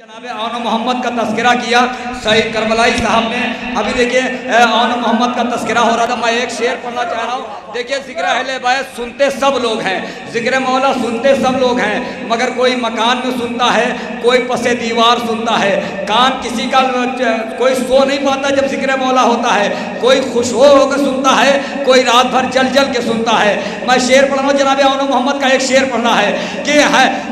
جناب اون محمد کا تذکرہ کیا سعید کربلائی صاحب نے. ابھی دیکھیے اون محمد کا تذکرہ ہو رہا تھا. میں ایک شعر پڑھنا چاہ رہا ہوں. دیکھیے ذکر اہل بیت سنتے سب لوگ ہیں, ذکر مولا سنتے سب لوگ ہیں, مگر کوئی مکان میں سنتا ہے, کوئی پسے دیوار سنتا ہے. کان کسی کا کوئی سو نہیں پاتا جب ذکر مولا ہوتا ہے, کوئی خوش ہو کر سنتا ہے, کوئی رات بھر جل جل کے سنتا ہے. میں شعر پڑھ رہا ہوں, جناب اون محمد کا ایک شعر پڑھنا ہے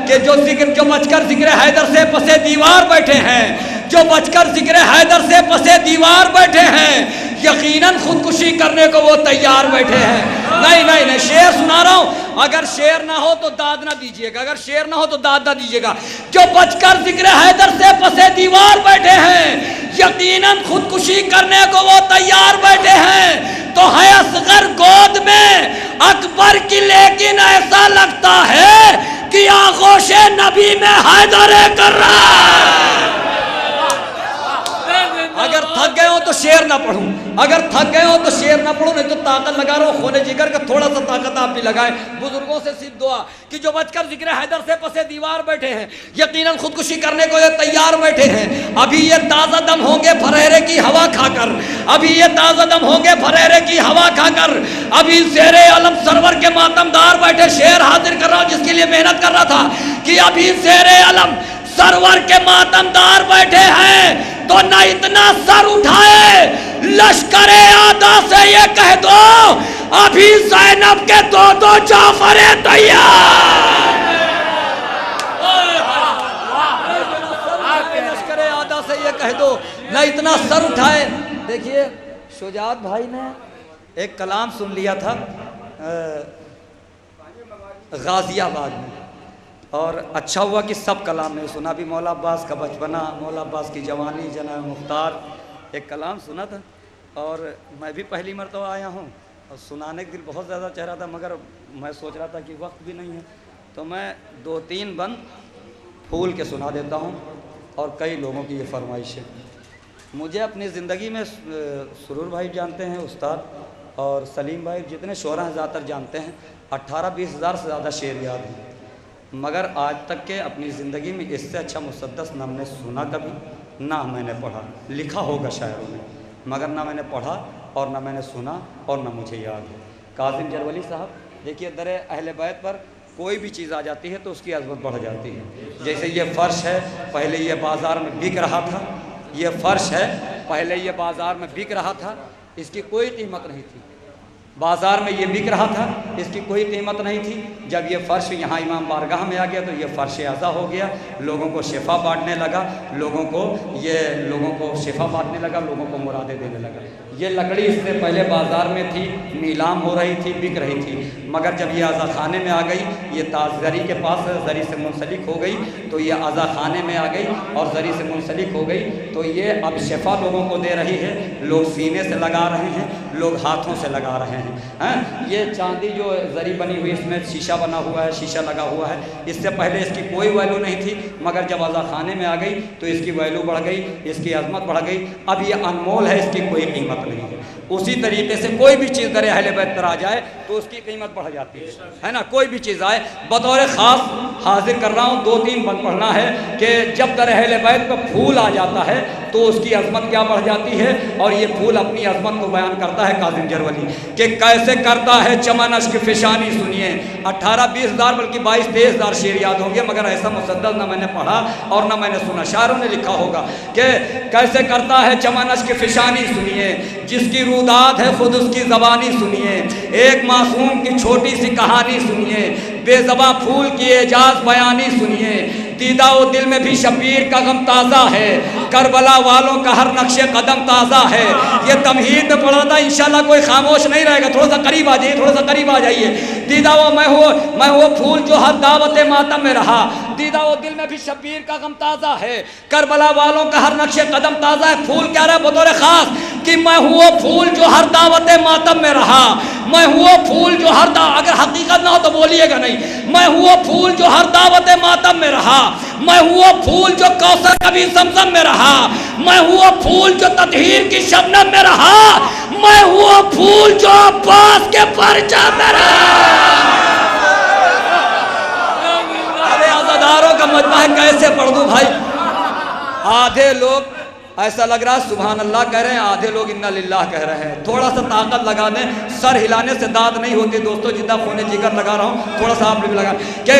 کہ جو بچ کر ذکر حیدر سے پسے دیوار بیٹھے ہیں, جو بچ کر ذکر حیدر سے پسے دیوار بیٹھے ہیں, یقیناً خودکشی کرنے کو وہ تیار بیٹھے ہیں. نہیں شعر سنا رہا ہوں, اگر شعر نہ ہو تو داد نہ دیجیے گا, اگر شعر نہ ہو تو داد نہ دیجیے گا. جو بچ کر ذکر حیدر سے پسے دیوار بیٹھے ہیں, یقیناً خودکشی کرنے کو وہ تیار بیٹھے ہیں. تو ہے اصغر گود میں اکبر کی, لیکن ایسا لگتا ہے کہ آغوش نبی میں حیدر کر رہا ہے. اگر تھک گئے ہو تو شعر نہ پڑھوں, اگر تھک گئے ہو تو شعر نہ پڑھوں, نہیں تو طاقت لگا رہا ہوں, خونے جگر کا تھوڑا سا طاقت آپ بھی لگائیں. بزرگوں سے سیدھ دعا کہ جو بچ کر ذکر حیدر سے پسے دیوار بیٹھے ہیں, یقیناً خودکشی کرنے کو یہ تیار بیٹھے ہیں. ابھی یہ تازہ دم ہوں گے پھریرے کی ہوا کھا کر, ابھی یہ تازہ دم ہوں گے پھریرے کی ہوا کھا کر. ابھی زیر علم سرور کے ماتمدار بیٹھے, شعر حاضر کر رہا ہوں جس کے لیے محنت کر رہا تھا, کہ ابھی زیر علم سرور کے ماتمدار بیٹھے ہیں. تو نہ اتنا سر اٹھائے لشکر آدھا سے یہ کہہ دو, ابھی زینب کے دو جعفر تیار. لشکر آدھا سے یہ کہہ دو, نہ اتنا سر اٹھائے. دیکھیے شجاعت بھائی نے ایک کلام سن لیا تھا غازی آباد میں, اور اچھا ہوا کہ سب کلام نہیں سنا. بھی مولا عباس کا بچپنا, مولا عباس کی جوانی, جناب مختار, ایک کلام سنا تھا. اور میں بھی پہلی مرتبہ آیا ہوں, اور سنانے کے دل بہت زیادہ چاہ رہا تھا, مگر میں سوچ رہا تھا کہ وقت بھی نہیں ہے, تو میں 2-3 بند پھول کے سنا دیتا ہوں. اور کئی لوگوں کی یہ فرمائش ہے. مجھے اپنی زندگی میں سرور بھائی جانتے ہیں استاد, اور سلیم بھائی, جتنے شعراء ہیں زیادہ تر جانتے ہیں. 18-20 ہزار سے زیادہ شعر یاد ہیں, مگر آج تک کے اپنی زندگی میں اس سے اچھا مسدس نہ ہم نے سنا کبھی, نہ میں نے پڑھا. لکھا ہوگا شاعروں نے, مگر نہ میں نے پڑھا اور نہ میں نے سنا اور نہ مجھے یاد ہے. کاظم جرولی صاحب, دیکھیے در اہل بیت پر کوئی بھی چیز آ جاتی ہے تو اس کی عظمت بڑھ جاتی ہے. جیسے یہ فرش ہے, پہلے یہ بازار میں بک رہا تھا, یہ فرش ہے پہلے یہ بازار میں بک رہا تھا, اس کی کوئی قیمت نہیں تھی. بازار میں یہ بک رہا تھا, اس کی کوئی قیمت نہیں تھی. جب یہ فرش یہاں امام بارگاہ میں آ گیا تو یہ فرش اعضا ہو گیا, لوگوں کو شفا بانٹنے لگا, لوگوں کو شفا بانٹنے لگا, لوگوں کو مرادیں دینے لگا. یہ لکڑی اس سے پہلے بازار میں تھی, نیلام ہو رہی تھی, بک رہی تھی, مگر جب یہ اعضا خانے میں آ گئی, یہ زری کے پاس زری سے منسلک ہو گئی, تو یہ اعضا خانے میں آ گئی اور زری سے منسلک ہو گئی, تو یہ اب شفا لوگوں کو دے رہی ہے. لوگ سینے سے لگا رہے ہیں, لوگ ہاتھوں سے لگا رہے ہیں. یہ چاندی جو زری بنی ہوئی, اس میں شیشہ بنا ہوا ہے, شیشہ لگا ہوا ہے. اس سے پہلے اس کی کوئی ویلو نہیں تھی, مگر جب اعضا خانے میں آ گئی تو اس کی ویلو بڑھ گئی, اس کی عظمت بڑھ گئی. اب یہ انمول ہے, اس کی کوئی قیمت نہیں ہے. اسی طریقے سے کوئی بھی چیز در اہل بیت پر آ جائے تو اس کی قیمت بڑھ جاتی ہے نا. کوئی بھی چیز آئے, بطور خاص حاضر کر رہا ہوں, 2-3 بند پڑھنا ہے کہ جب در اہل بیت پر پھول آ جاتا ہے تو اس کی عظمت کیا بڑھ جاتی ہے. اور یہ پھول اپنی عظمت کو بیان کرتا ہے کاظم جرولی, کہ کیسے کرتا ہے چمن اشک فشانی. سنیے 18-20 ہزار بلکہ 22-23 ہزار شعر یاد ہوں گے, مگر ایسا مسدس نہ میں نے پڑھا اور نہ میں نے سنا. شاعروں نے لکھا ہوگا کہ کیسے کرتا ہے چمن اشک فشانی. سنیے جس کی روداد ہے خود اس کی زبانی. سنیے ایک معصوم کی چھوٹی سی کہانی. سنیے بے زباں پھول کی اعجاز بیانی. سنیے دیدہ و دل میں بھی شبیر کا غم تازہ ہے, کربلا والوں کا ہر نقش قدم تازہ ہے. یہ تمہید میں پڑھا تھا, انشاءاللہ کوئی خاموش نہیں رہے گا. تھوڑا سا قریب آ جائیے, تھوڑا سا قریب آ جائیے. دیدہ و میں وہ پھول جو ہر دعوت ماتم میں رہا, دیدہ و دل میں بھی شبیر کا غم تازہ ہے, کربلا والوں کا ہر نقش قدم تازہ ہے. پھول کیا رہا بطور خاص کہ میں ہوں وہ پھول جو ہر دعوت ماتم میں رہا, میں ہوں وہ پھول جو ہر اگر حقیقت نہ ہو تو بولیے گا نہیں. میں ہوں وہ پھول جو ہر دعوت ماتم میں رہا, میں ہوں وہ پھول جو کوثر کبھی زمزم میں رہا, میں ہوں وہ پھول جو تطہیر کی شبنم میں رہا, میں ہوں وہ پھول جو عباس کے پرچم میں رہا. ارے عزاداروں کا مجمع ہے, کیسے پڑھ دوں بھائی. آدھے لوگ ایسا لگ رہا ہے سبحان اللہ کہہ رہے ہیں، آدھے لوگ انا للہ کہہ رہے ہیں۔ تھوڑا سا طاقت لگا دیں، سر ہلانے سے داد نہیں ہوتی دوستو، جتنا خون جگر لگا رہا ہوں تھوڑا سا آپ نے بھی لگا کہ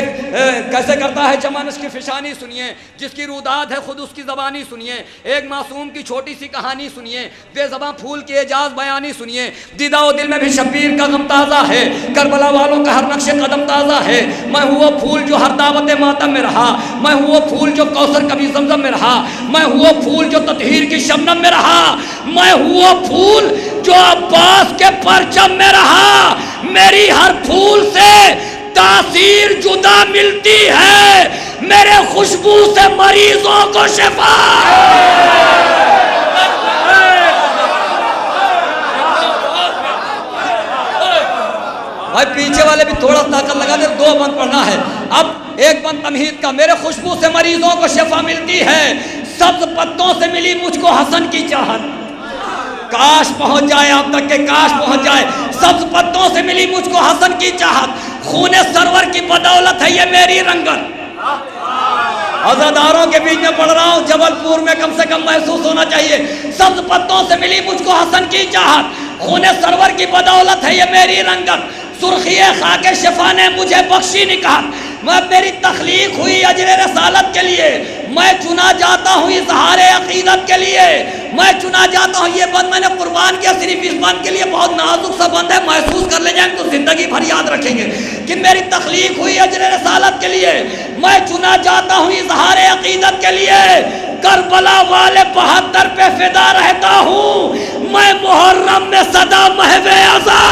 کیسے کرتا ہے چمن کی فشانی سنیے، جس کی روداد ہے خود اس کی زبانی سنیے، ایک معصوم کی چھوٹی سی کہانی سنیے، بے زباں پھول کی اعجاز بیانی سنیے، دیدہ و دل میں بھی شبیر کا غم تازہ ہے، کربلا والوں کا ہر نقش قدم تازہ ہے، میں ہوا پھول جو ہر دعوت ماتم میں رہا، میں ہوا پھول جو کوثر کبھی زمزم میں رہا، میں ہوا پھول جو تطہیر کی شبنم میں رہا، میں ہوا پھول جو عباس کے پرچم میں رہا، میری ہر پھول سے تاثیر جدا ملتی ہے، میرے خوشبو سے مریضوں کو شفا۔ بھائی پیچھے والے بھی تھوڑا طاقت لگا دے، 2 بند پڑھنا ہے۔ اب ایک بند تمہید کا، میرے خوشبو سے مریضوں کو شفا ملتی ہے، سبز پتوں سے ملی مجھ کو حسن کی چاہت، کاش پہنچ جائے آپ تک کہ کاش پہنچ جائے، سبز پتوں سے ملی مجھ کو حسن کی چاہت، خون سرور کی بدولت ہے یہ میری رنگت۔ عزاداروں کے بیچ میں پڑھ رہا ہوں، جبل پور میں کم سے کم محسوس ہونا چاہیے، سبز پتوں سے ملی مجھ کو حسن کی چاہت، خون سرور کی بدولت ہے یہ میری رنگت، سرخی خاک شفا نے مجھے بخشی نکاحت، میں میری تخلیق ہوئی اجر رسالت کے لیے، میں چنا جاتا ہوں اظہار عقیدت کے لیے، میں چنا جاتا ہوں۔ یہ بند میں نے قربان کیا صرف اس بند کے لیے، بہت نازک سا بند ہے، محسوس کر لے جائیں تو زندگی بھر یاد رکھیں گے کہ میری تخلیق ہوئی اجر رسالت کے لیے، میں چنا جاتا ہوں اظہار عقیدت کے لیے، کربلا والے 72 پہ فدا رہتا ہوں، میں محرم میں صدا محو ازاں۔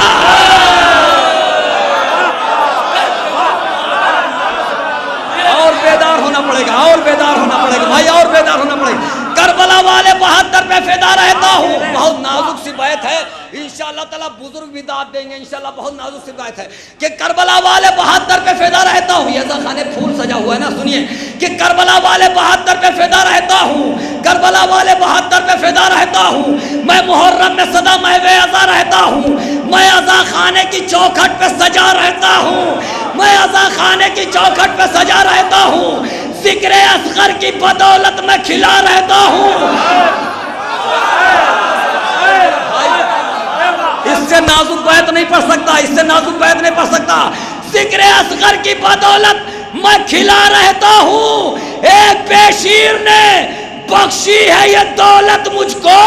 اور بیدار ہونا پڑے گا، اور بیدار ہونا پڑے گا بھائی، اور بیدار ہونا پڑے گا۔ کربلا والے 72 پہ فدا رہتا ہوں، بہت نازک سی بیت ہے، انشاءاللہ تعالیٰ بزرگ بھی داد دیں گے انشاءاللہ، بہت نازک سی بیت ہے کہ کربلا والے 72 پہ فدا رہتا ہوں، یہ خانے پھول سجا ہوا ہے نا، سنیے کہ کربلا والے 72 پہ فدا رہتا ہوں، کربلا والے 72 پہ فدا رہتا ہوں، میں محرم میں صدا محو ازاں رہتا ہوں، میں ازاں خانے کی چوکھٹ پہ سجا رہتا ہوں، میں ازاں خانے کی چوکھٹ پہ سجا رہتا ہوں، ذکر اصغر کی بدولت میں کھلا رہتا ہوں۔ اس سے نازک بیت نہیں پڑھ سکتا، اس سے نازک بیت نہیں پڑھ سکتا، ذکر اصغر کی بدولت میں کھلا رہتا ہوں، ایک بے شیر نے بخشی ہے یہ دولت مجھ کو،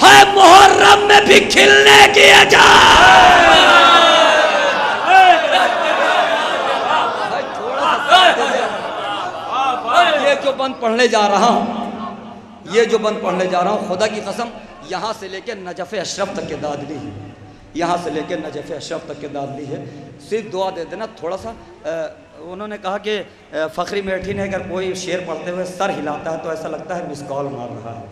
ہے محرم میں بھی کھلنے کی اجازت۔ یہ جو بند پڑھنے جا رہا ہوں، یہ جو بند پڑھنے جا رہا ہوں، خدا کی قسم یہاں سے لے کے نجف اشرف تک کے داد لی ہے، یہاں سے لے کے نجف اشرف تک کے داد لی ہے، صرف دعا دے دینا تھوڑا سا۔ انہوں نے کہا کہ فخری میٹھی نے اگر کوئی شعر پڑھتے ہوئے سر ہلاتا ہے تو ایسا لگتا ہے مس کال مار رہا ہے،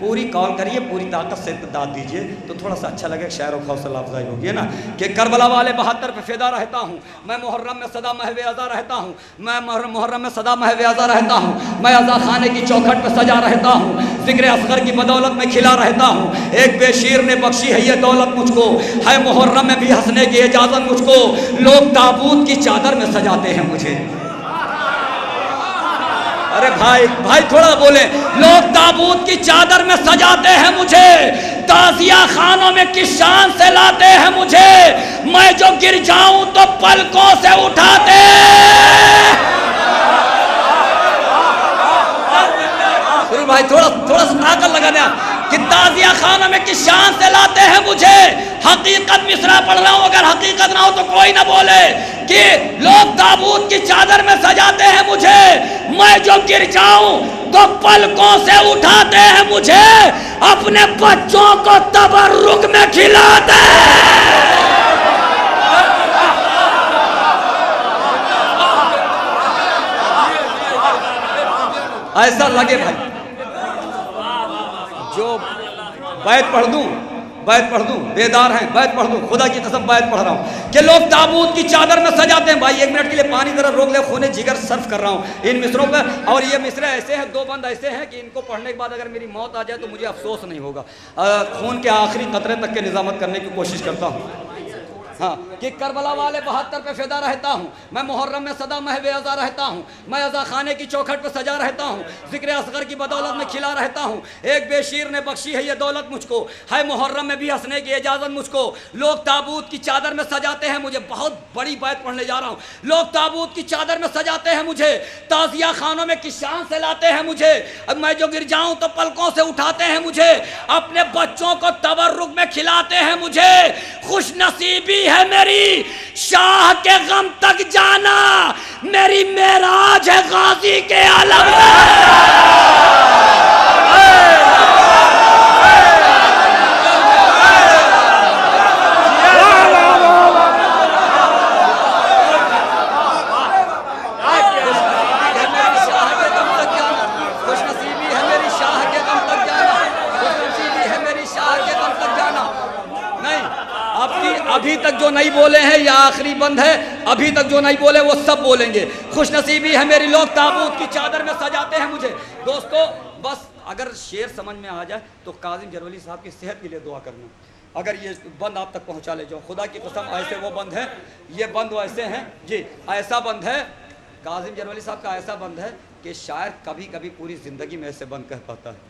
پوری کال کریے، پوری طاقت سے داد دیجئے تو تھوڑا سا اچھا لگے، شعر و حوصلہ افزائی ہوگی نا کہ کربلا والے 72 پہ فدا رہتا ہوں، میں محرم میں صدا محو ازاں رہتا ہوں، میں محرم میں صدا محو ازاں رہتا ہوں، میں ازاں خانے کی چوکھٹ پہ سجا رہتا ہوں، ذکر اصغر کی بدولت میں کھلا رہتا ہوں، ایک بے شیر نے بخشی ہے یہ دولت مجھ کو، ہے محرم میں بھی ہنسنے کی اجازت مجھ کو، لوگ تابوت کی چادر میں سجاتے ہیں مجھے۔ ارے بھائی تھوڑا بولے، لوگ تابوت کی چادر میں سجاتے ہیں مجھے، تعزیہ خانوں میں کس شان سے لاتے ہیں مجھے، میں جو گر جاؤں تو پلکوں سے اٹھاتے۔ بھائی تھوڑا سا طاقت لگا دیا کہ تعزیہ خانوں میں کس شان سے لاتے ہیں مجھے، حقیقت مصرع پڑھ رہا ہوں، اگر حقیقت نہ ہو تو کوئی نہ بولے کہ لوگ تابوت کی چادر میں سجاتے ہیں مجھے، میں جو گر جاؤں تو پلکوں سے اٹھاتے ہیں مجھے، اپنے بچوں کو تبرک میں کھلاتے ہیں۔ ایسا لگے بھائی جو بیت پڑھ دوں، بیدار ہیں، بیت پڑھ دوں، خدا کی قسم بیت پڑھ رہا ہوں کہ لوگ تابوت کی چادر میں سجاتے ہیں۔ بھائی 1 منٹ کے لیے پانی ذرا روک لے، خون جگر صرف کر رہا ہوں ان مصروں پہ، اور یہ مصرے ایسے ہیں، 2 بند ایسے ہیں کہ ان کو پڑھنے کے بعد اگر میری موت آ جائے تو مجھے افسوس نہیں ہوگا۔ خون کے آخری قطرے تک کے نظامت کرنے کی کوشش کرتا ہوں۔ ہاں کہ کربلا والے 72 پہ فدا رہتا ہوں، میں محرم میں صدا محو عزا رہتا ہوں، میں عزا خانے کی چوکھٹ پہ سجا رہتا ہوں، ذکر اصغر کی بدولت میں کھلا رہتا ہوں، ایک بے شیر نے بخشی ہے یہ دولت مجھ کو، ہے محرم میں بھی ہنسنے کی اجازت مجھ کو، لوگ تابوت کی چادر میں سجاتے ہیں مجھے، بہت بڑی بیت پڑھنے جا رہا ہوں، لوگ تابوت کی چادر میں سجاتے ہیں مجھے، تعزیہ خانوں میں کشان سے لاتے ہیں مجھے، اب میں جو گر جاؤں تو پلکوں سے اٹھاتے ہیں مجھے، اپنے بچوں کو تبرک میں کھلاتے ہیں مجھے، خوش نصیبی ہے میری شاہ کے غم تک جانا، میری معراج ہے غازی کے عالم ابھی تک جو نہیں بولے ہیں یہ آخری بند ہے، ابھی تک جو نہیں بولے وہ سب بولیں گے، خوش نصیبی ہے میری لوگ تابوت کی چادر میں سجاتے ہیں مجھے۔ دوستو بس اگر شعر سمجھ میں آ جائے تو کاظم جرولی صاحب کی صحت کے لیے دعا کرنا، اگر یہ بند آپ تک پہنچا لے جو خدا کی قسم ایسے وہ بند ہیں، یہ بند ایسے ہیں جی، ایسا بند ہے کاظم جرولی صاحب کا، ایسا بند ہے کہ شاعر کبھی کبھی پوری زندگی میں ایسے بند کہہ پاتا ہے۔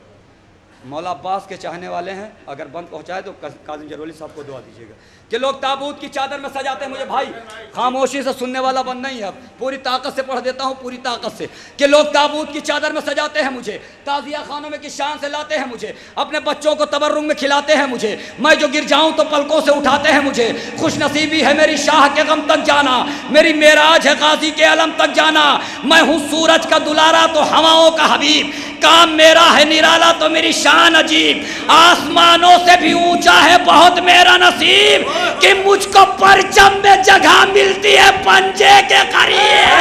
مولا عباس کے چاہنے والے ہیں، اگر بند پہنچائے تو کاظم جرولی صاحب کو دعا دیجیے گا کہ لوگ تابوت کی چادر میں سجاتے ہیں مجھے۔ بھائی خاموشی سے سننے والا بند نہیں ہے، اب پوری طاقت سے پڑھ دیتا ہوں، پوری طاقت سے، کہ لوگ تابوت کی چادر میں سجاتے ہیں مجھے، تعزیہ خانوں میں کشان سے لاتے ہیں مجھے، اپنے بچوں کو تبرک میں کھلاتے ہیں مجھے، میں جو گر جاؤں تو پلکوں سے اٹھاتے ہیں مجھے، خوش نصیبی ہے میری شاہ کے غم تک جانا، میری معراج ہے غازی کے علم تک جانا، میں ہوں سورج کا دلارا تو ہواؤں کا حبیب، کام میرا ہے نرالا تو میری شان عجیب، آسمانوں سے بھی اونچا ہے بہت میرا نصیب، کہ مجھ کو پرچم میں جگہ ملتی ہے پنجے کے قریب۔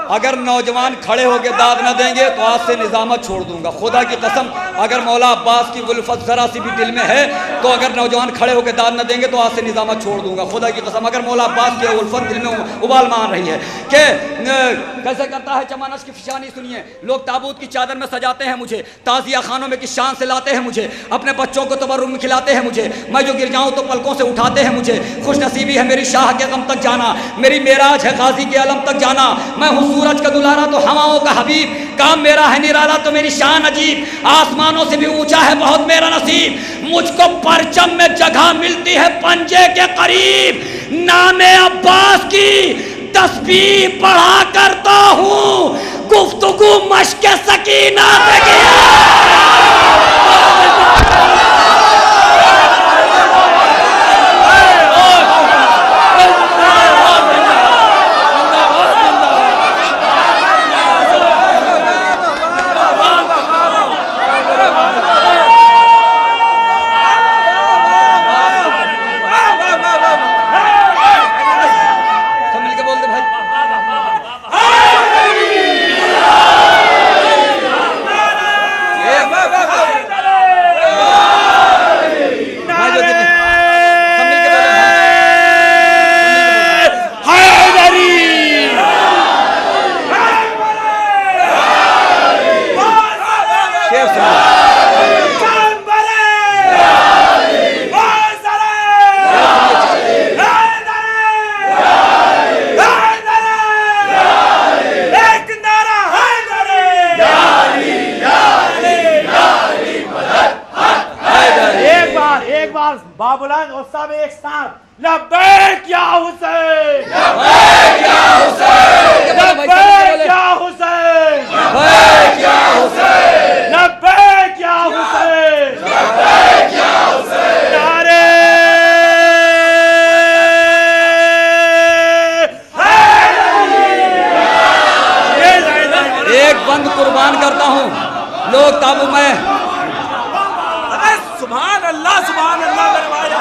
اگر نوجوان کھڑے ہو کے داد نہ دیں گے تو آج سے نظامت چھوڑ دوں گا، خدا کی قسم، اگر مولا عباس کی الفت ذرا سی بھی دل میں ہے تو اگر نوجوان کھڑے ہو کے داد نہ دیں گے تو آج سے نظامت چھوڑ دوں گا، خدا کی قسم، اگر مولا عباس کی الفت دل میں ابال مان رہی ہے کہ کیسے کرتا ہے چمانش کی فشانی سنیے، لوگ تابوت کی چادر میں سجاتے ہیں مجھے، تعزیہ خانوں میں کشان سے لاتے ہیں مجھے، اپنے بچوں کو تبرک میں کھلاتے ہیں مجھے، میں جو گر جاؤں تو پلکوں سے اٹھاتے ہیں مجھے، خوش نصیبی ہے میری شاہ کے غم تک جانا، میری معراج ہے غازی کے علم تک جانا، میں ہوں سورج کا دلارا تو ہواؤں کا حبیب، کام میرا ہے نرالا تو میری شان عجیب، آسمانوں سے بھی اونچا ہے بہت میرا نصیب، مجھ کو پرچم میں جگہ ملتی ہے پنجے کے قریب، نام عباس کی تسبیح پڑھا کرتا ہوں، گفتگو مشق سکینہ سے کیا۔ بابلان اور سب ایک ساتھ لبیک یا حسین، لبیک یا حسین، لبیک یا حسین، لبیک یا حسین، لبیک یا حسین، لبیک یا حسین، نعرے حیدری۔ ایک بند قربان کرتا ہوں، لوگ تابو میں سبحان اللہ سبحان اللہ،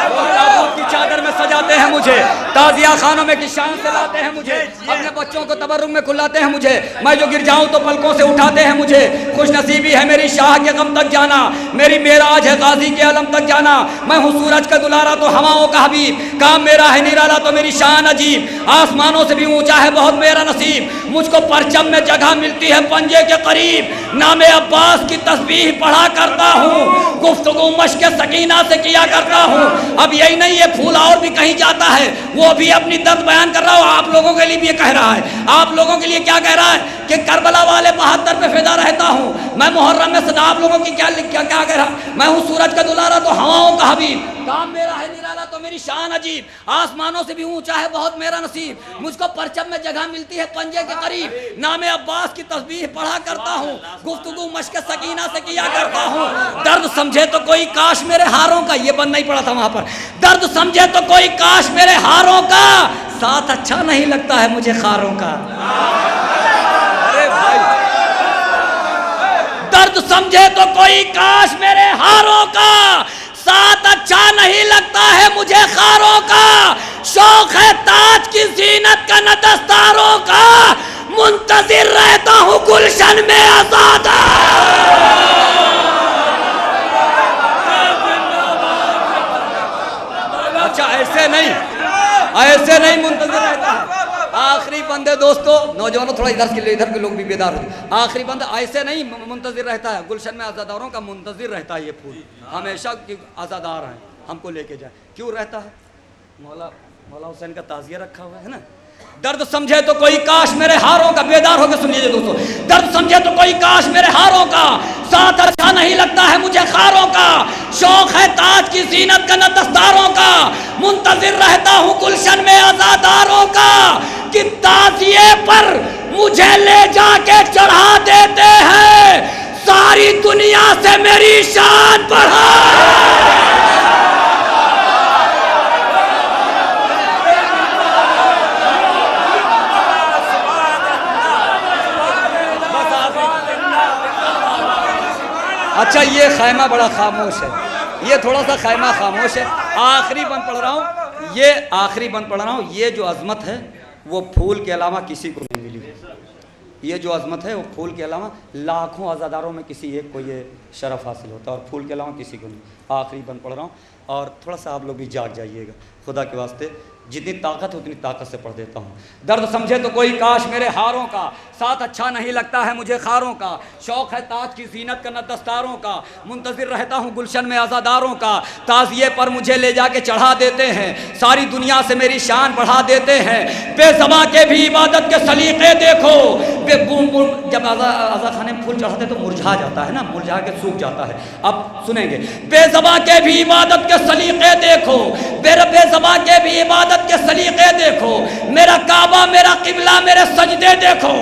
تابوت کی چادر میں بجاتے ہیں مجھے, تعزیہ خانوں میں کی شان سے لاتے ہیں مجھے, اپنے بچوں کو تبرک میں کھلاتے ہیں مجھے, میں جو گر جاؤں تو پلکوں سے اٹھاتے ہیں مجھے. خوش نصیبی ہے میری شاہ کے غم تک جانا, میری معراج ہے غازی کے علم تک جانا. میں ہوں سورج کا دلارا تو ہواؤں کا حبیب, کام میرا ہے نرالا تو میری شان عجیب. آسمانوں سے بھی اونچا ہے بہت میرا نصیب, مجھ کو پرچم میں جگہ ملتی ہے پنجے کے قریب. نام عباس کی تسبیح پڑھا کرتا ہوں, گفتگو مشق سکینہ سے کیا کرتا ہوں. اب یہی نہیں, یہ پھول اور بھی کہیں جاتا ہے, وہ بھی اپنی درد بیان کر رہا ہوں. آپ لوگوں کے لیے بھی یہ کہہ رہا ہے, آپ لوگوں کے لیے کیا کہہ رہا ہے کہ کربلا والے 72 پہ فدا رہتا ہوں. میں محرم میں صدا آپ لوگوں کی کیا کہہ رہا, میں ہوں سورج کا دلارا تو ہواؤں کا حبیب, کام میرا ہے نرالا تو میری شان عجیب. آسمانوں سے بھی اونچا ہے بہت میرا نصیب, مجھ کو پرچم میں جگہ ملتی ہے پنجے کے قریب. نام عباس کی تسبیح پڑھا کرتا ہوں, گفتگو مشق سکینہ سے کیا کرتا ہوں. درد سمجھے تو کوئی کاش میرے ہاروں کا, یہ بند نہیں پڑا تھا وہاں پر, درد سمجھے تو کوئی کاش میرے ہاروں کا, ساتھ اچھا نہیں لگتا ہے مجھے خاروں کا. ارے بھائی, درد سمجھے تو کوئی کاش میرے ہاروں کا, ساتھ اچھا نہیں لگتا ہے مجھے خاروں کا. شوق ہے تاج کی زینت کا نہ دستاروں کا, منتظر رہتا ہوں گلشن میں آزاد. اچھا ایسے نہیں, ایسے نہیں منتظر رہتا ہے. آخری بندے دوستو, نوجوانوں تھوڑا ادھر کے لوگ بھی بیدار ہو. آخری بندہ ایسے نہیں منتظر رہتا ہے, گلشن میں آزاداروں کا منتظر رہتا ہے. یہ پھول ہمیشہ آزادار ہیں, ہم کو لے کے جائیں. کیوں رہتا ہے؟ مولا حسین کا تعزیہ رکھا ہوا ہے نا. درد سمجھے تو کوئی کاش میرے ہاروں کا, بیدار ہو کے سن لیجیے دوستو. درد سمجھے تو کوئی کاش میرے ہاروں کا, ساتھ اچھا نہیں لگتا ہے مجھے خاروں کا. شوق ہے تاج کی زینت کا نہ دستاروں کا, منتظر رہتا ہوں گلشن میں آزاداروں کا. کہ تعزیے پر مجھے لے جا کے چڑھا دیتے ہیں, ساری دنیا سے میری شان بڑھا. اچھا یہ خیمہ بڑا خاموش ہے, یہ تھوڑا سا خیمہ خاموش ہے. آخری بند پڑھ رہا ہوں, یہ آخری بند پڑھ رہا ہوں. یہ جو عظمت ہے وہ پھول کے علاوہ کسی کو نہیں ملی. یہ جو عظمت ہے وہ پھول کے علاوہ لاکھوں عزاداروں میں کسی ایک کو یہ شرف حاصل ہوتا ہے, اور پھول کے علاوہ کسی کو نہیں. آخری بند پڑھ رہا ہوں, اور تھوڑا سا آپ لوگ بھی جاگ جائیے گا خدا کے واسطے. جتنی طاقت ہے اتنی طاقت سے پڑھ دیتا ہوں. درد سمجھے تو کوئی کاش میرے ہاروں کا, ساتھ اچھا نہیں لگتا ہے مجھے خاروں کا. شوق ہے تاج کی زینت کا نہ دستاروں کا, منتظر رہتا ہوں گلشن میں آزاداروں کا. تعزیے پر مجھے لے جا کے چڑھا دیتے ہیں, ساری دنیا سے میری شان بڑھا دیتے ہیں. بے زباں کے بھی عبادت کے سلیقے دیکھو, جب آزا خانے میں پھول چڑھاتے تو مرجھا جاتا ہے نا, مرجھا کے سوکھ جاتا ہے. اب سنیں گے, بے زباں کے بھی عبادت کے سلیقے دیکھو, بے زباں کے بھی عبادت کے سلیقے دیکھو. میرا کعبہ میرا قبلہ میرے سجدے دیکھو.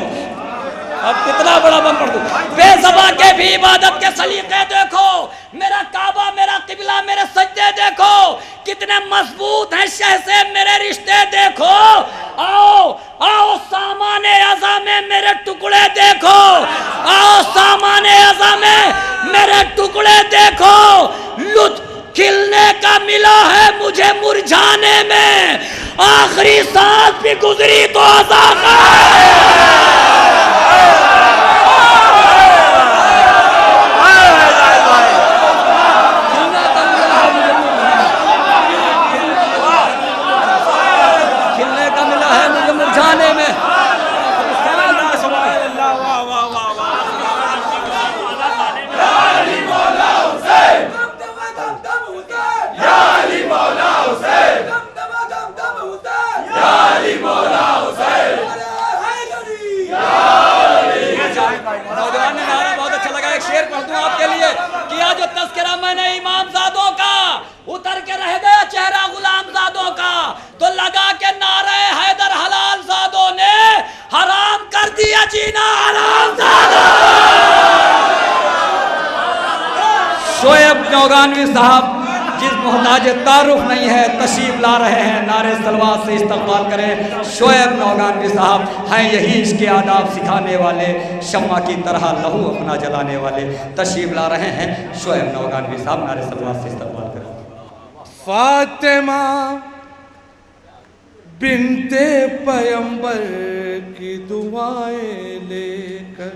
اب کتنا بڑا بم پڑھ دوں. بے زباں کے بھی عبادت کے سلیقے دیکھو, میرا کعبہ میرا قبلہ میرے سجدے دیکھو. کتنے مضبوط ہیں شہ سے میرے رشتے دیکھو. آؤ آؤ سامان اعضا میں میرے ٹکڑے دیکھو, آؤ سامان اعضا میں میرے ٹکڑے دیکھو. لطف کھلنے کا ملا ہے مجھے مرجھانے میں, آخری سانس بھی گزری تو عذاب کھلنے کا ملا ہے مجھے مرجھانے میں. نوجوان نے نعرہ بہت اچھا لگا, ایک شعر پڑھ دوں آپ کے لیے. کیا جو تذکرہ میں نے امام زادوں کا, اتر کے رہ گیا چہرہ غلام زادوں کا, تو لگا کے نعرہ حیدر حلال زادوں نے حرام کر دیا جینا حرام زادوں. شعیب نوگانوی صاحب جس محتاج تعارف نہیں ہے تشریف لا رہے ہیں, نعرے صلوات سے استقبال کریں. شعیب نوگانوی صاحب ہیں یہی اس کے آداب سکھانے والے, شمع کی طرح لہو اپنا جلانے والے. تشریف لا رہے ہیں شعیب نوگانوی صاحب, نعرے صلوات سے استقبال کریں. فاطمہ بنت پیمبر کی دعائیں لے کر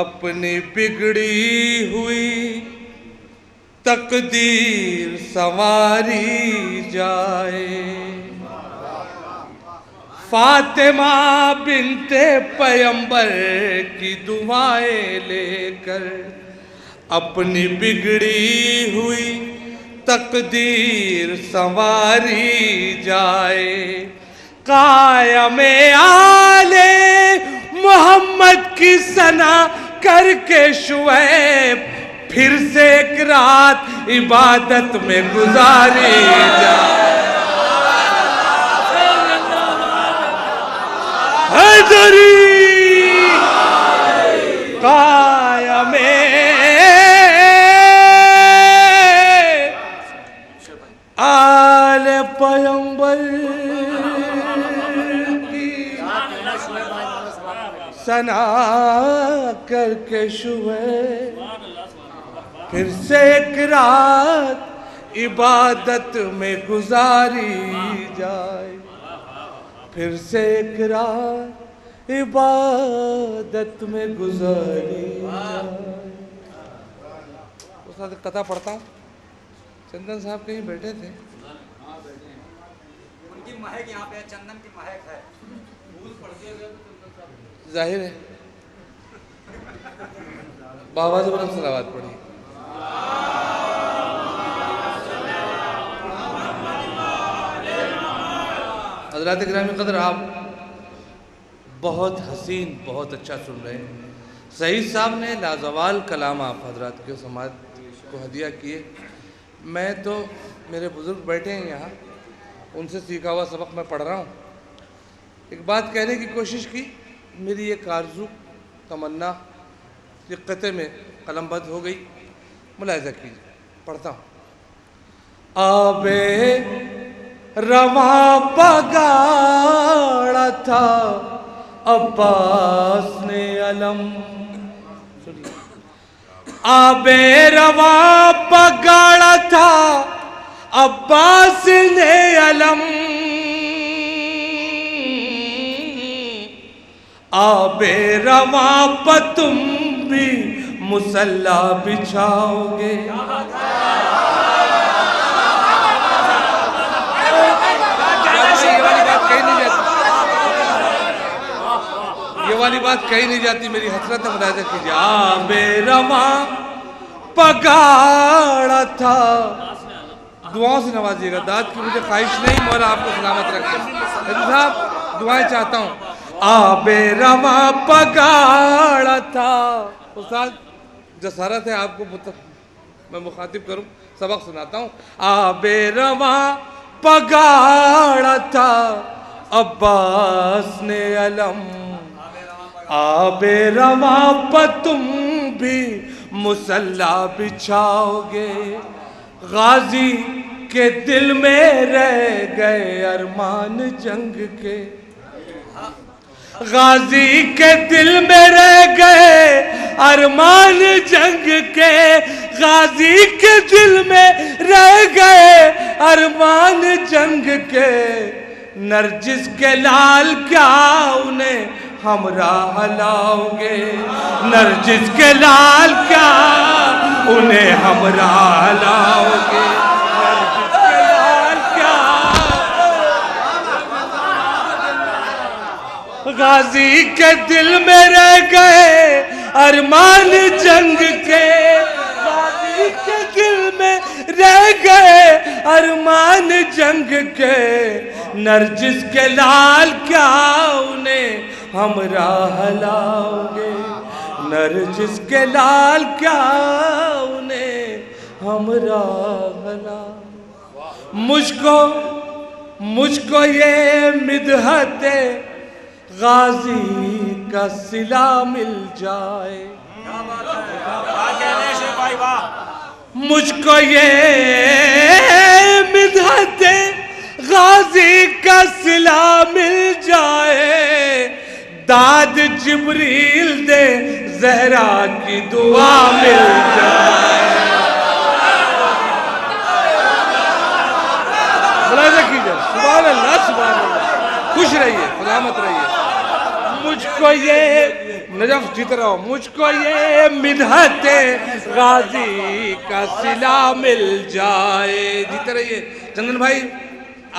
اپنی بگڑی ہوئی تقدیر سنواری جائے. فاطمہ بنت پیمبر کی دعائیں لے کر اپنی بگڑی ہوئی تقدیر سنواری جائے. قائم آل محمد کی ثنا کر کے شعیب پھر سے ایک رات عبادت میں گزاری جائے. حیدری قائم آل پیمبر کی ثنا کر کے شعیب پھر سے ایک رات عبادت میں گزاری جائے. پھر سے ایک رات عبادت میں گزاری جائے. اس وقت قطع پڑھتا ہوں. چندن صاحب کہیں بیٹھے تھے. ان کی مہک یہاں پہ چندن کی مہک ہے. ظاہر ہے باواز بلند صلوات پڑھی. حضرات گرامی قدر آپ بہت حسین بہت اچھا سن رہے ہیں. سعید صاحب نے لازوال کلام آپ حضرات کے سماعت کو ہدیہ کیے. میں تو میرے بزرگ بیٹھے ہیں یہاں, ان سے سیکھا ہوا سبق میں پڑھ رہا ہوں. ایک بات کہنے کی کوشش کی, میری ایک آرزو تمنا یہ قطعے میں قلم بند ہو گئی. ملاحظہ کیجیے, پڑھتا ہوں. آبے رواں پگاڑا تھا عباس نے علم. آبے رواں پگاڑا تھا عباس نے علم. آبے رواں پہ تم بھی مصلا بچھاؤ گے. یہ والی بات کہیں نہیں جاتی, میری حسرت ہے, ملاحظہ کیجیے. آبے رواں پگاڑا تھا. دعاؤں سے نوازیے گا, داد کی مجھے خواہش نہیں, مولا آپ کو سلامت رکھے. صاحب دعائیں چاہتا ہوں. آبے رواں پگاڑا تھا. استاد جسارت ہے آپ کو میں مخاطب کروں, سبق سناتا ہوں. آبے رواں پگاڑا تھا عباس نے علم. آبے رواں پہ تم بھی مصلا بچھاؤ گے. غازی کے دل میں رہ گئے ارمان جنگ کے. غازی کے دل میں رہ گئے ارمان جنگ کے. غازی کے دل میں رہ گئے ارمان جنگ کے. نرجس کے لال کیا انہیں ہمراہ لاؤ گے. نرجس کے لال کیا انہیں ہمراہ لاؤ گے. نرجس کے لال کیا. غازی کے دل میں رہ گئے ارمان جنگ کے. غازی کے دل میں رہ گئے ارمان جنگ کے. نرجس کے لال کیا انہیں ہمراہ لاؤ گے. نرجس کے لال کیا انہیں ہمراہ لاؤ. مجھ کو یہ مدحت غازی کا صلہ مل جائے. مجھ کو یہ مدحت غازی کا صلہ مل جائے. داد جبریل دے زہرا کی دعا مل جائے. سبحان اللہ. خوش رہیے, سلامت رہیے. مجھ کو یہ نجف جیت رہا ہوں, مجھ کو یہ مدحت غازی کا صلہ مل جائے. جیتے رہیے. چندن بھائی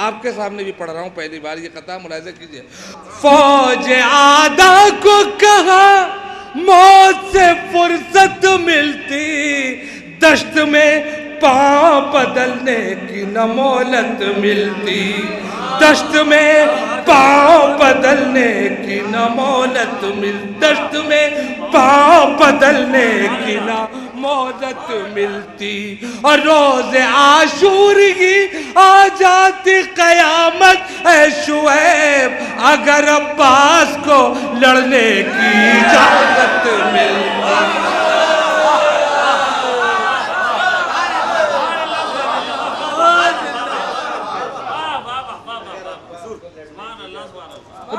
آپ کے سامنے بھی پڑھ رہا ہوں پہلی بار یہ قطعہ, ملاحظہ کیجئے. فوج آدھا کو کہا موت سے فرصت ملتی, دشت میں پاؤں بدلنے کی نہ مہلت ملتی, دشت میں پاؤں بدلنے کی نہ مہلت ملتی, دشت میں پاؤں بدلنے کی نہ مہلت ملتی. اور روز عاشور کی آ جاتی قیامت اے شعیب, اگر عباس کو لڑنے کی اجازت ملتی.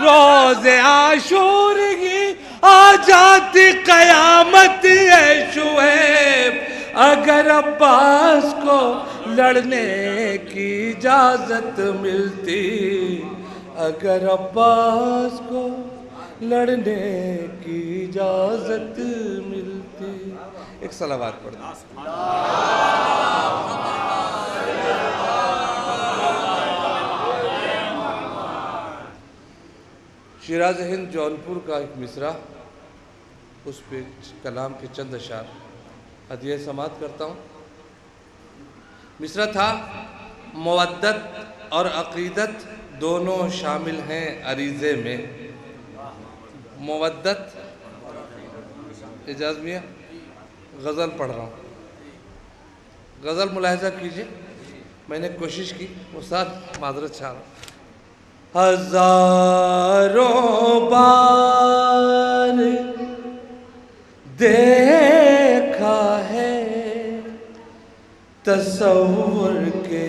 روز عاشور کی آ جاتی قیامت اے شعیب, اگر عباس کو لڑنے کی اجازت ملتی, اگر عباس کو لڑنے کی اجازت ملتی. ایک صلوات پڑھ دیں. شیراز ہند جونپور کا ایک مصرع, اس پہ کلام کے چند اشعار ہدیہ سماعت کرتا ہوں. مصرع تھا, مودت اور عقیدت دونوں شامل ہیں عریضے میں. مودت, اجازت میاں غزل پڑھ رہا ہوں. غزل ملاحظہ کیجئے, میں نے کوشش کی, استاد معذرت چاہ رہا ہوں. ہزاروں بار دیکھا ہے تصور کے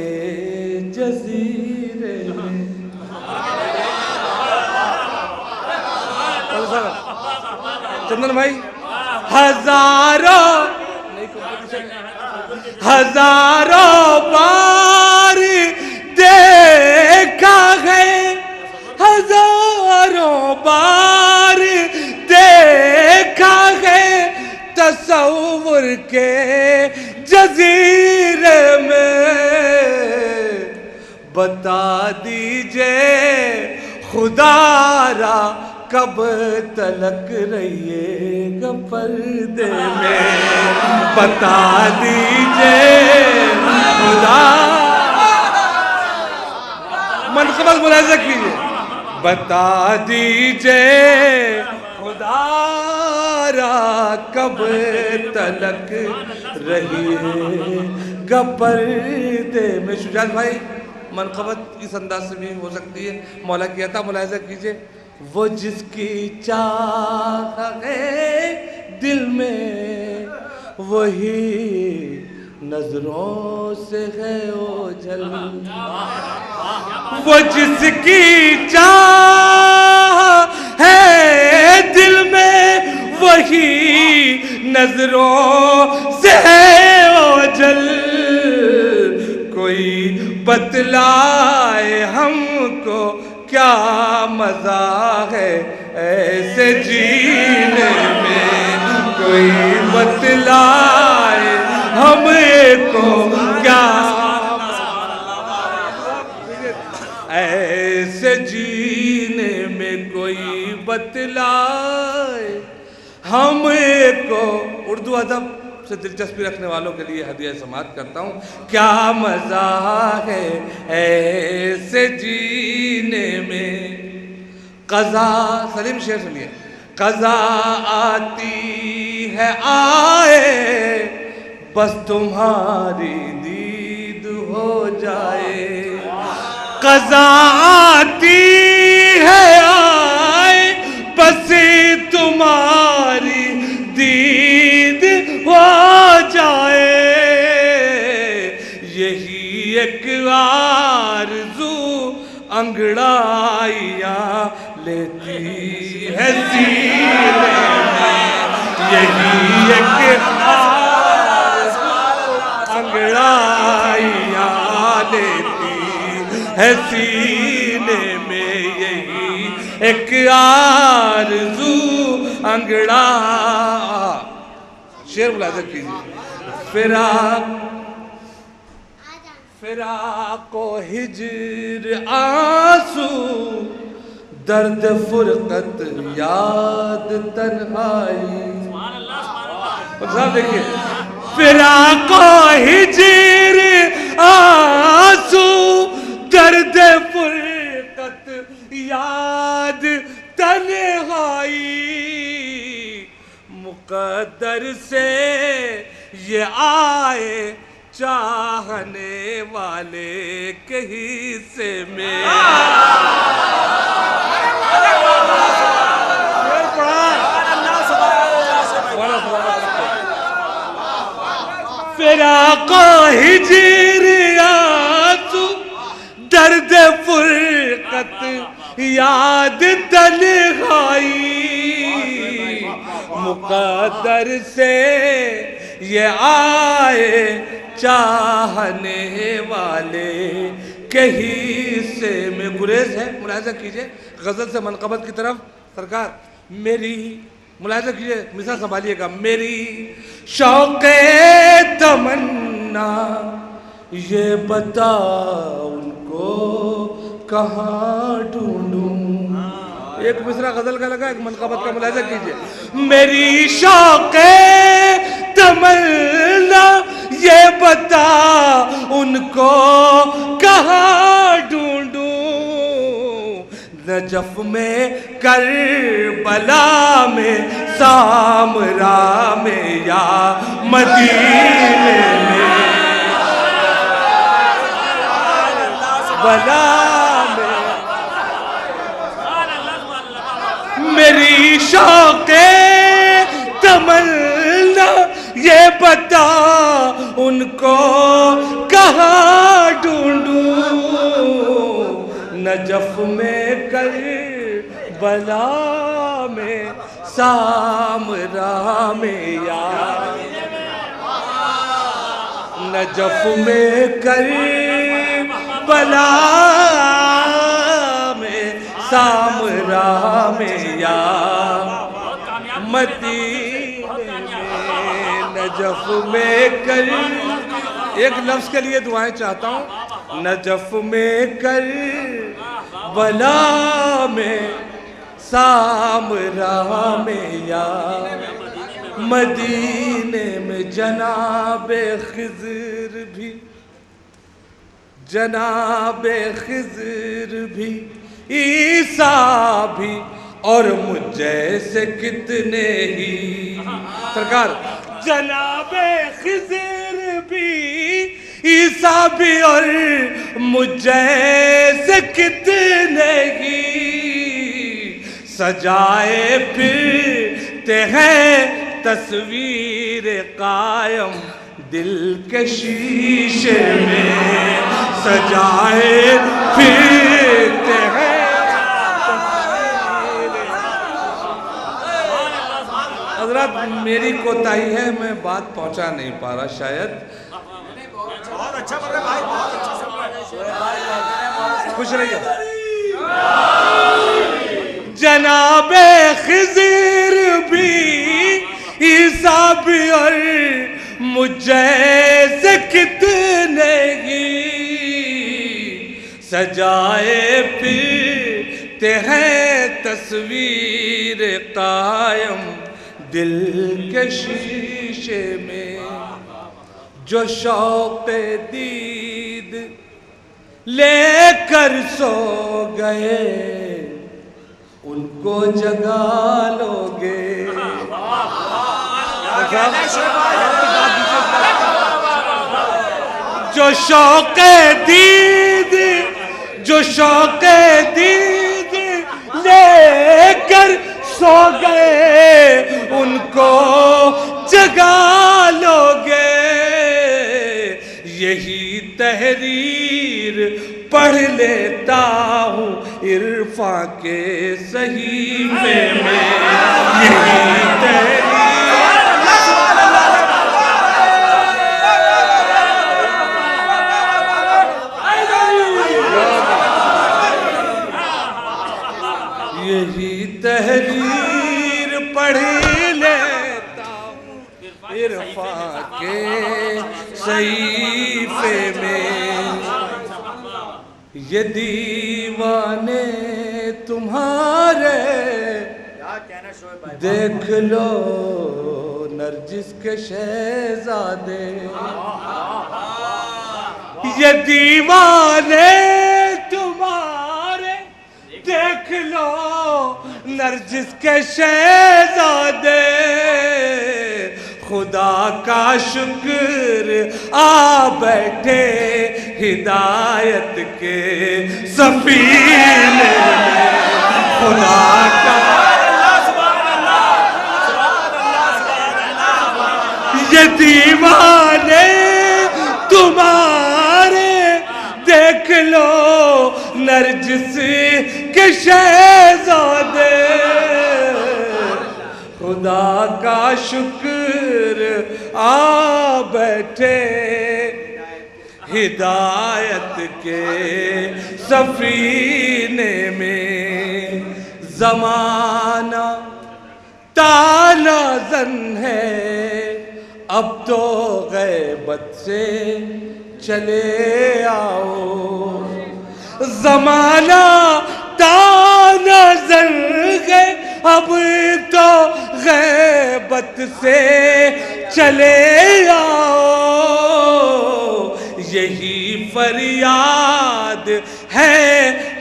جزیرے میں. چندن بھائی, ہزاروں بار دیکھا ہے, ہزاروں بار دیکھا ہے تصور کے جزیرے میں. بتا دیجئے خدا را کب تلک رہیے گا پردے میں. بتا دیجئے خدا, منقبت ملاحظہ کیجئے. بتا دیجئے خدا را کب تلک رہیے گا پردے میں. شجاعت بھائی منقبت اس انداز سے بھی ہو سکتی ہے. مولا کی عطا ملاحظہ کیجئے. وہ جس کی چاہ ہے دل میں وہی نظروں سے ہے اوجھل. وہ جس کی چاہ ہے دل میں وہی نظروں سے ہے اوجھل. کوئی بتلائے ہم کو کیا مزہ ہے ایسے جینے میں. کوئی بتلائے ہم کو کیا ایسے جینے میں, کوئی بتلائے ہم کو. اردو ادب سے دلچسپی رکھنے والوں کے لیے ہدیہ سماعت کرتا ہوں. کیا مزہ ہے ایسے جینے میں. قضا, سلیم شعر سنیے. قضا آتی ہے آئے بس تمہاری دید ہو جائے. قضا آتی ہے آئے بس تمہاری دید ہو جائے. یہی ایک آرزو انگڑائیاں لیتی ہے سینے میں. یہی ایک آرزو انگڑائیاں لیتی ہے سینے ایک آرزو انگڑا. شعر ملاحظہ کیجیے. فراق و ہجر آنسو درد فرقت یاد تنہائی. صاحب دیکھیے. فراق و ہجر آنسو درد فرقت یاد تنہائی. مقدر سے یہ آئے چاہنے والے کے حصے میں. فراق و ہجر آنسو درد فرقت یاد تنہائی. مقدر سے یہ آئے چاہنے والے کے حصے میں. گریز ہے. ملاحظہ کیجئے غزل سے منقبت کی طرف. سرکار میری ملاحظہ کیجئے مثال سنبھالیے گا. میری شوق تمنا یہ بتا ان کو کہاں ڈھونڈوں. ایک مصرع غزل کا لگا, ایک منقبت کا. ملاحظہ کیجئے. میری شوق تمنا یہ بتا ان کو کہاں ڈھونڈوں. نجف میں کربلا میں سامرا میں یا مدینے میں بلا میں. میری شوق تمنا یہ بتا ان کو کہاں ڈھونڈوں. نجف میں کربلا میں سامرا میں یا نجف میں کربلا میں سامرا میں یا مدینے میں. نجف میں ایک لفظ کے لیے دعائیں چاہتا ہوں. نجف میں کربلا میں سامرا میں یا مدینے میں. جناب خضر بھی عیسیٰ بھی اور مجھ جیسے کتنے ہی. سرکار جناب خضر بھی عیسیٰ بھی اور مجھ جیسے کتنے ہی سجائے پھرتے ہیں تصویر قائم دل کے شیشے میں. سجائے پھرتے ہیں. حضرات میری کوتاہی ہے, میں بات پہنچا نہیں پا رہا شاید. بہت اچھا بھائی, بہت اچھا. خوش رہیے. جناب خضر بھی عیسیٰ بھی اور مجھ جیسے کتنے ہی سجائے پھرتے ہیں تصویر قائم دل کے شیشے میں. جو شوق دید لے کر سو گئے ان کو جگا لو گے. جو شوق دید لے کر سو گئے ان کو جگا لو گے. یہی تحریر پڑھ لیتا ہوں عرفاں کے صحیفے میں. یہی تحریر یہی تحریر پڑھ لیتا ہوں عرفان کے صحیفے میں، یہ دیوانے تمہارے دیکھ لو نرجس کے شہزادے، یہ دیوانے تمہارے دیکھ لو نرجس کے شہزادے، خدا کا شکر آ بیٹھے ہدایت کے سفینے میں، خدا کا یہ دیوانے تمہارے دیکھ لو نرجس کے شہزادے، خدا کا شکر آ بیٹھے ہدایت کے سفینے میں، زمانہ تالا زن ہے اب تو غیبت سے چلے آؤ، زمانہ تالا زن ہے اب تو غیبت سے چلے آؤ، یہی فریاد ہے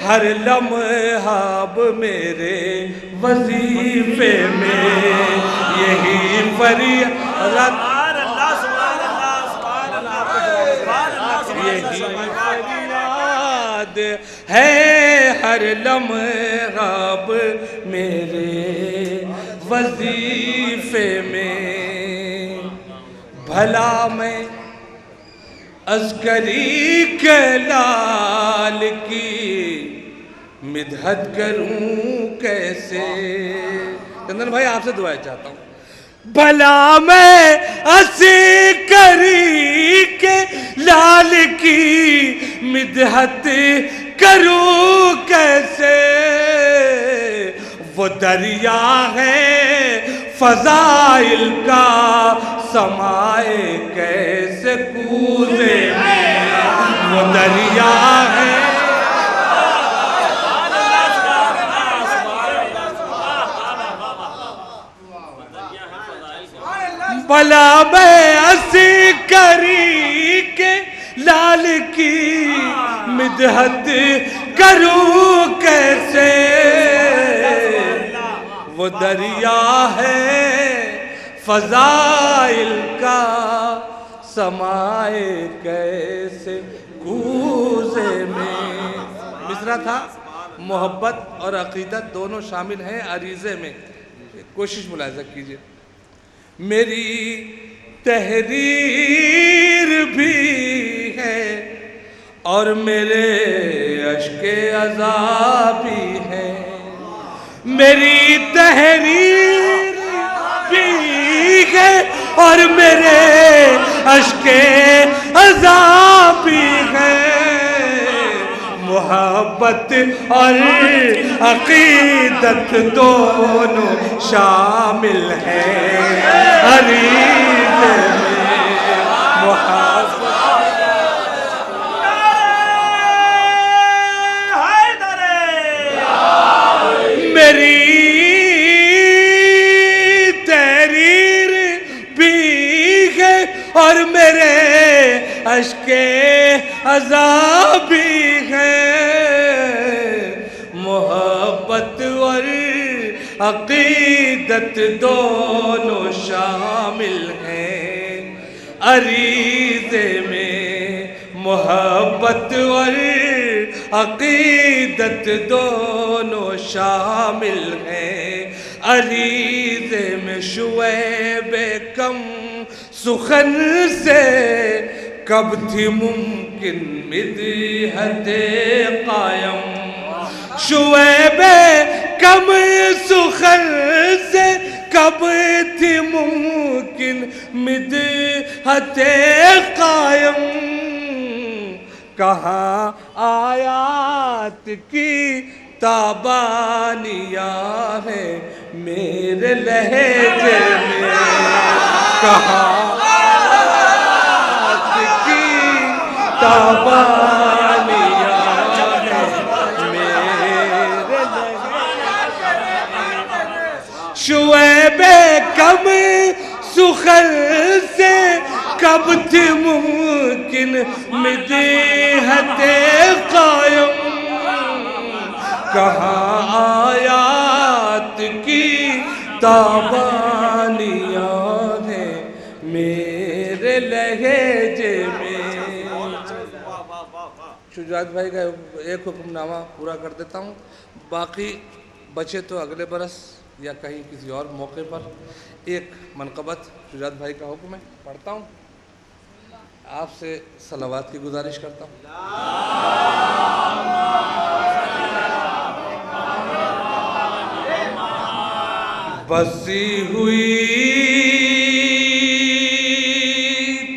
ہر لمحہ اب میرے وظیفے میں، یہی فریاد یہی فریاد ہے ہر لمحہ اب میرے وظیفے میں، بھلا میں عسکری کے لال کی مدحت کروں کیسے، چندن بھائی آپ سے دعائیں چاہتا ہوں، بھلا میں عسکری کے لال کی مدحت کروں کیسے، وہ دریا ہے فضائل کا سمائے کیسے کوزے میں، وہ دریا ہے بھلا میں عسکری کے لال کی مدحت کروں کیسے، وہ دریا ہے فضائل کا سمائے کیسے کوزے میں، مصرع تھا محبت اور عقیدت دونوں شامل ہیں عریضے میں، کوشش ملاحظہ کیجئے، میری تحریر بھی ہے اور میرے اشک عذاب بھی ہے، میری تحریر بھی ہے اور میرے اشک عذاب بھی ہے، محبت اور عقیدت دونوں شامل ہیں عریضے میں، محبت میری تحریر بھی ہے اور میرے اشک عذاب بھی ہے، محبت اور عقیدت دونوں شامل ہیں عریضے میں، محبت اور عقیدت دونوں شامل ہیں عریضے میں، شعیب کم سخن سے کب تھی ممکن مدحت قائم، شعیب کم سخن سے کب تھی ممکن مدحت قائم، کہاں آیات کی تابانیاں ہیں میرے لہجے میں، کہاں آیات کی تابانیاں ہیں میرے لہجے میں۔ شعیب کم سخن سے کب تھی ممکن مدیحت قائم، کہاں آیات کی تابانیاں ہیں میرے لہجے میں۔ شجاعت بھائی کا ایک حکم نامہ پورا کر دیتا ہوں، باقی بچے تو اگلے برس یا کہیں کسی اور موقع پر۔ ایک منقبت شجاعت بھائی کا حکم ہے، پڑھتا ہوں، آپ سے صلوات کی گزارش کرتا ہوں۔ بسی ہوئی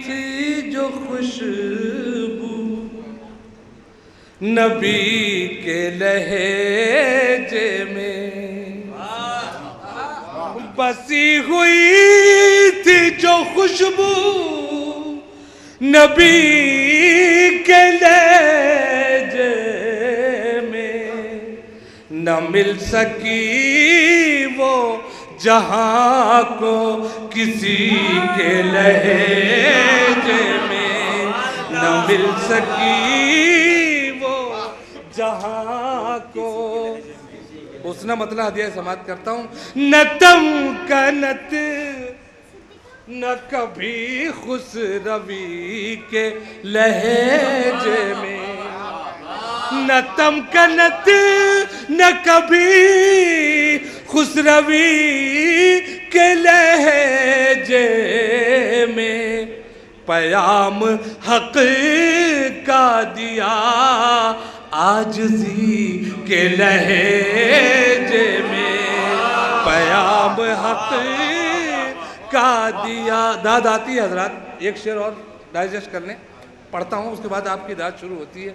تھی جو خوشبو نبی کے لہجے میں، بسی ہوئی تھی جو خوشبو نبی کے لہجے میں، نہ مل سکی وہ جہاں کو کسی کے لہجے میں، نہ مل سکی وہ جہاں کو۔ حسنہ مطلع ہدیہ سماعت کرتا ہوں۔ نہ تمکنت نہ کبھی خسروی کے لہجے میں، نہ تمکنت نہ کبھی خسروی کے لہجے میں، پیام حق کا دیا عاجزی کے لہجے میں، پیام حق کا دیا۔ داد آتی ہے حضرات، ایک شعر اور ڈائجسٹ کر لیں، پڑھتا ہوں، اس کے بعد آپ کی داد شروع ہوتی ہے۔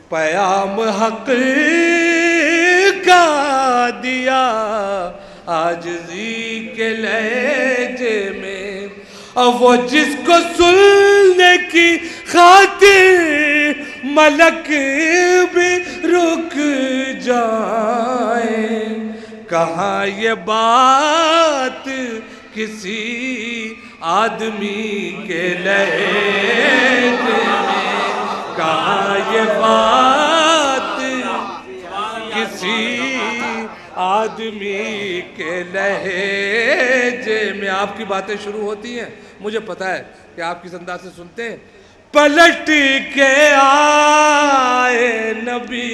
پیام حق کا دیا عاجزی کے لہجے میں، اور وہ جس کو سننے کی خاطر ملک بھی رک جائیں، کہاں یہ بات کسی آدمی کے لہجے میں، کہاں یہ بات کسی آدمی کے لہجے میں۔ آپ کی باتیں شروع ہوتی ہیں، مجھے پتا ہے کہ آپ کس انداز سے سنتے ہیں۔ پلٹ کے آئے نبی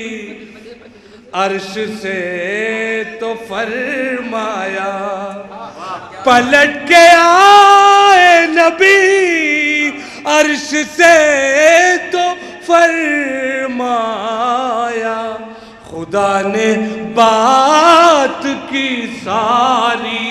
عرش سے تو فرمایا، پلٹ کے آئے نبی عرش سے تو فرمایا، خدا نے بات کی ساری،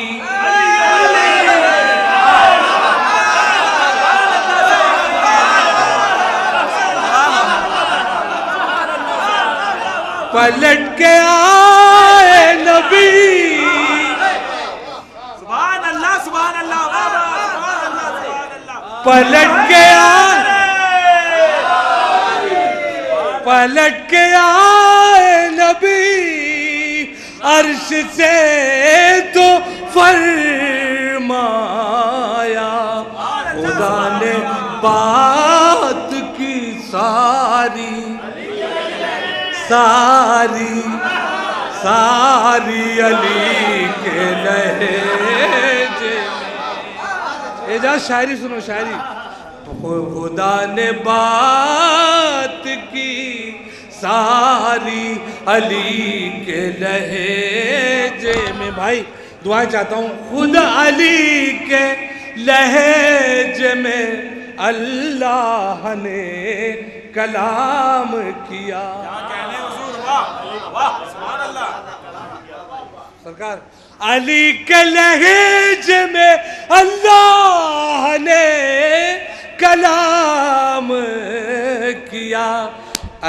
پلٹ کے آئے نبی، سبحان اللہ سبحان اللہ سبحان اللہ سبحان اللہ، پلٹ کے آئے، پلٹ کے آئے نبی عرش سے تو فرمایا، خدا نے بات کی ساری ساری ساری علی کے لہجے میں۔ اجازت شاعری سنو، شاعری۔ خدا نے بات کی ساری علی کے لہجے میں۔ بھائی دعائیں چاہتا ہوں، خود علی کے لہجے میں اللہ نے کلام کیا۔ سرکار علی کے لہجے میں اللہ نے کلام کیا،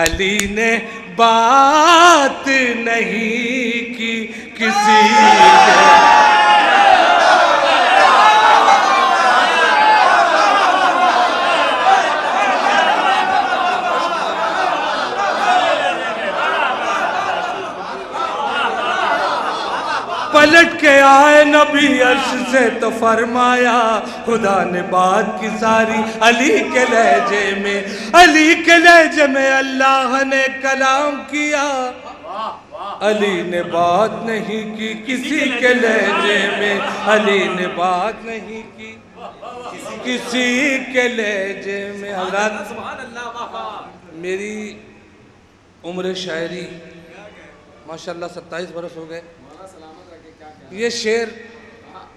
علی نے بات نہیں کی کسی کے پلٹ کے آئے نبی عرش سے تو فرمایا خدا نے بات کی ساری علی کے لہجے میں، علی کے لہجے میں اللہ نے کلام کیا، علی نے بات نہیں کی کسی کے لہجے میں، علی نے بات نہیں کی کسی کے لہجے میں۔ حضرات میری عمر شاعری ماشاءاللہ 27 برس ہو گئے، یہ شعر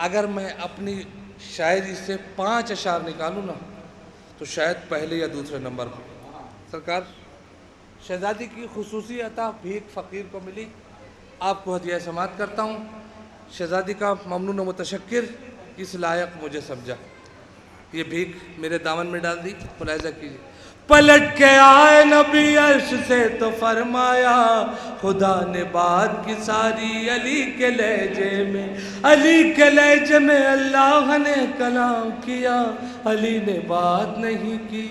اگر میں اپنی شاعری سے 5 اشعار نکالوں نا تو شاید پہلے یا دوسرے نمبر پر۔ سرکار شہزادی کی خصوصی عطا بھیک فقیر کو ملی، آپ کو ہدیہ سماعت کرتا ہوں۔ شہزادی کا ممنون و متشکر، اس لائق مجھے سمجھا، یہ بھیک میرے دامن میں ڈال دی، ملاحظہ کیجیے۔ پلٹ کے آئے نبی عرش سے تو فرمایا خدا نے بات کی ساری علی کے لہجے میں، علی کے لہجے میں اللہ نے کلام کیا، علی نے بات نہیں کی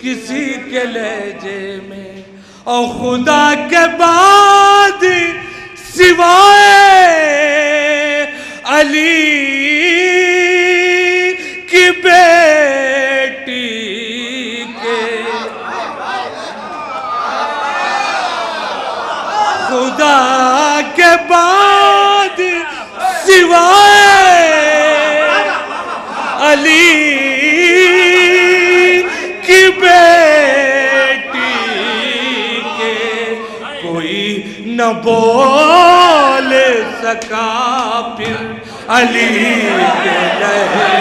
کسی کے لہجے میں۔ اور خدا کے بعد سوائے علی کی بیٹی خدا کے بعد سوائے علی کی بیٹی کے کوئی نہ بول سکا پھر علی کے لہجے۔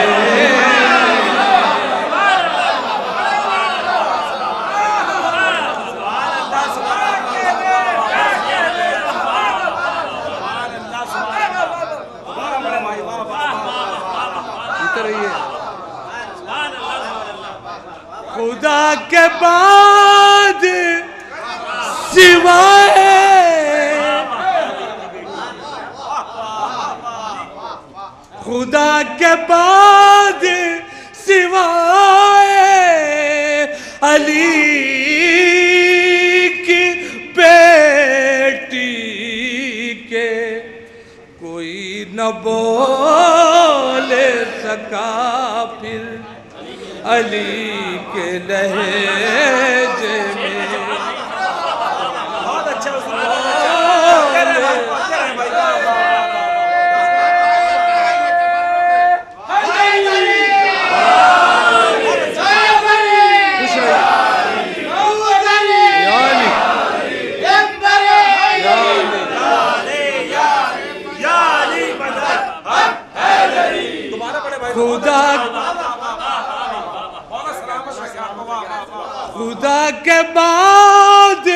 خدا کے بعد سوائے خدا کے بعد سوائے علی کی بیٹی کے کوئی نہ بول سکا پھر علی کے لہجے میں۔ بہت اچھا خدا کے بعد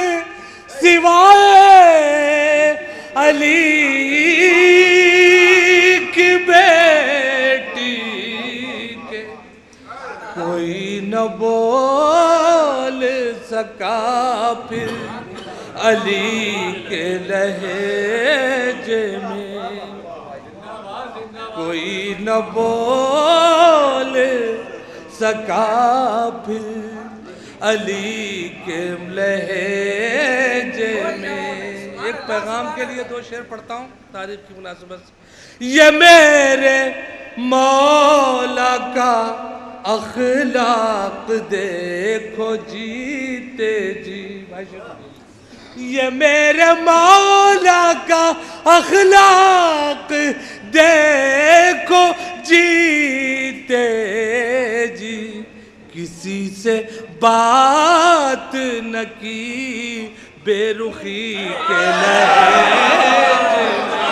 سوائے علی کی بیٹی کے کوئی نہ بول سکا پھر علی کے لہجے میں، کوئی نہ بول سکا پھر علی کے لہجے میں۔ ایک پیغام کے لیے 2 شعر پڑھتا ہوں تاریخ کی مناسبت سے۔ یہ میرے مولا کا اخلاق دیکھو جیتے جی، یہ میرے مولا کا اخلاق دیکھو جیتے جی، کسی سے بات نہ کی بے رخی کے لہجے میں۔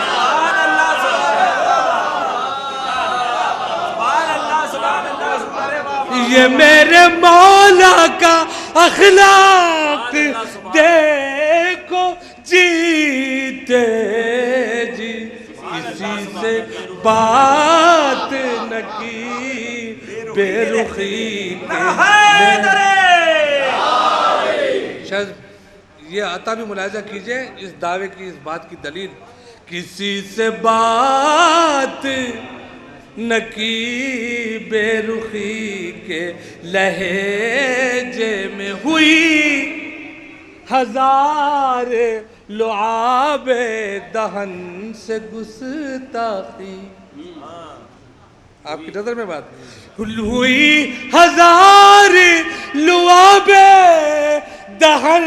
یہ میرے مولا کا اخلاق دیکھو جیتے جی، کسی سے بات نہ کی بے رخی کے لہجے۔ یہ عطا بھی ملاحظہ کیجئے اس دعوے کی، اس بات کی دلیل. کسی سے بات نہ کی بے رخی کے لہجے میں، ہوئی ہزار لعاب دہن سے گستاخی. آپ کی نظر میں بات ہوئی ہزار لعاب دہن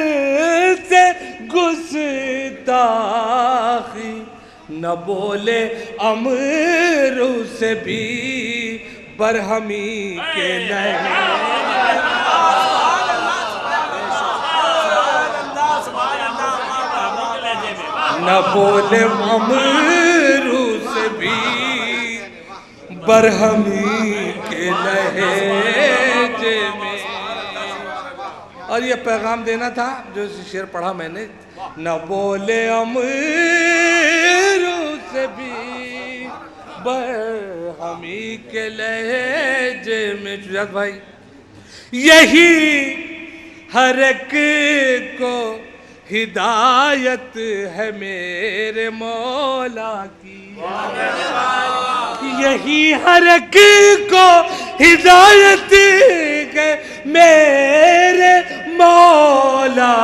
سے گستاخی، نہ بولے امرو سے بھی برہمی کے نہ بولے امرو سے بھی برہمی کے لہجے میں. اور یہ پیغام دینا تھا جو شعر پڑھا میں نے. نہ بولے امرو سے بھی برہمی کے لہجے میں. شجاعت بھائی، یہی ہر ایک کو ہدایت ہے میرے مولا کی، یہی ہر ایک کو ہدایت ہے میرے مولا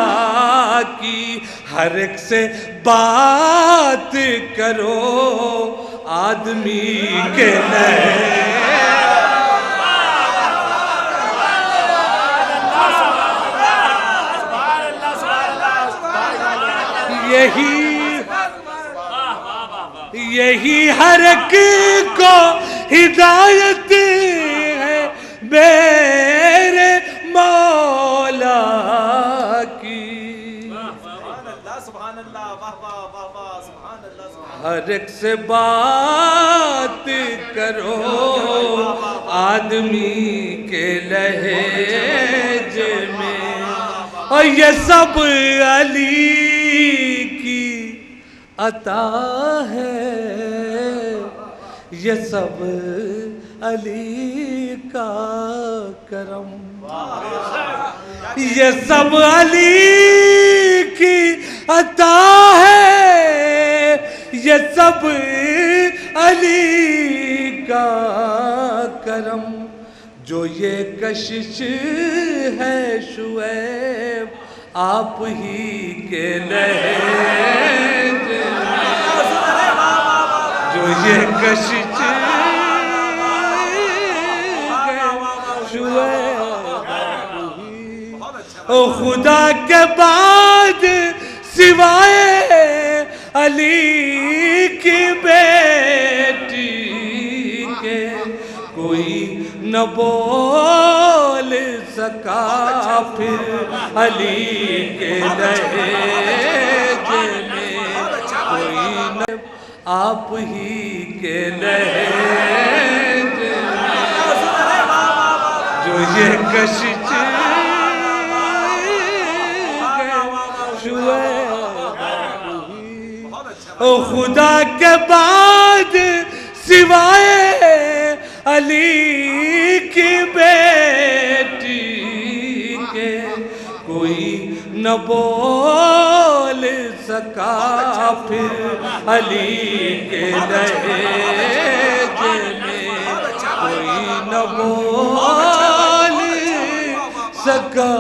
کی. ہر ایک سے بات کرو آدمی کے یہی ہر ایک کو ہدایت ہے میرے مولا کی. ہر ایک سے بات کرو آدمی کے لہجے میں. اور یہ سب علی کی عطا ہے، یہ سب علی کا کرم، یہ سب علی کی عطا ہے، یہ سب علی کا کرم. جو یہ کشش ہے شعیب آپ ہی کے لہجے میں، جو یہ کشش او خدا کے بعد سوائے علی کی بیٹی کے کوئی نہ بول سکا پھر علی کے لہجے میں، کوئی نہ آپ ہی کے لہجے میں. جو یہ کشش او خدا کے بعد سوائے علی کی بیٹی کے کوئی نہ بول سکا پھر علی کے لہجے میں، کوئی نہ بول سکا